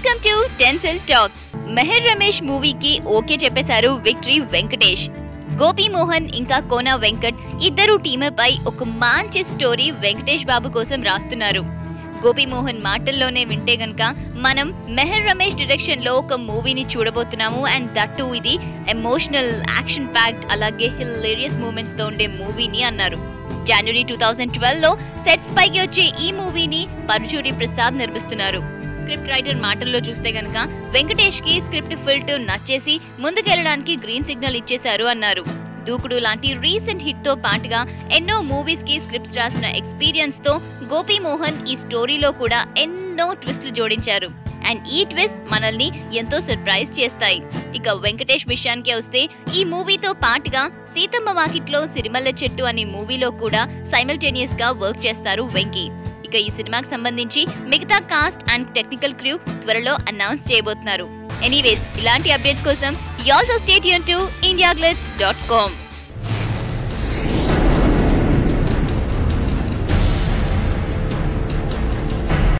Welcome to Tinsel Talk. Meher Ramesh మూవీకి okay చెప్పేశారు victory Venkatesh. Gopi Mohan ఇంకా కోనా వెంకట్ ఇద్దరు టీమపై ఒక మంచి స్టోరీ వెంకటేష్ బాబు కోసం రాస్తున్నారు. గోపి మోహన్ మాటల్లోనే వింటే గనక మనం మెహర్ రమేష్ డైరెక్షన్ లో ఒక మూవీని చూడబోతున్నాము. అండ్ దట్ ఇది ఎమోషనల్, యాక్షన్ ప్యాక్డ్, అలాగే హిలేరియస్ మూమెంట్స్ తో ఉండే మూవీని అన్నారు. జనవరి 2012 లో సెట్స్ పైకి వచ్చే ఈ మూవీని పరుచూరి ప్రసాద్ నిర్మిస్తున్నారు. స్క్రిప్ట్ రైటర్ మాటల్లో చూస్తే గనక వెంకటేష్ కి స్క్రిప్ట్ ఫిల్ట్ నచ్చేసి ముందుకెళ్లడానికి గ్రీన్ సిగ్నల్ ఇచ్చేశారు అన్నారు. దూకుడు లాంటి రీసెంట్ హిట్ తో పాటుగా ఎన్నో మూవీస్ కి స్క్రిప్ట్స్ రాసిన ఎక్స్పీరియన్స్ తో గోపి మోహన్ ఈ స్టోరీలో కూడా ఎన్నో ట్విస్ట్లు జోడించారు. అండ్ ఈ ట్విస్ట్ మనల్ని ఎంతో సర్ప్రైజ్ చేస్తాయి. ఇక వెంకటేష్ విషయానికి వస్తే ఈ మూవీతో పాటుగా సీతమ్మ వాకిట్లో సిరిమల్ల చెట్టు అనే మూవీలో కూడా సైమల్టేనియస్ గా వర్క్ చేస్తారు వెంకీ. ఇక ఈ సినిమాకి సంబంధించి మిగతా కాస్ట్ అండ్ టెక్నికల్ క్రూ త్వరలో అనౌన్స్ చేయబోతున్నారు. ఎనీవేస్, ఇలాంటి అప్డేట్స్ కోసం you also stay tuned to indiaglitz.com.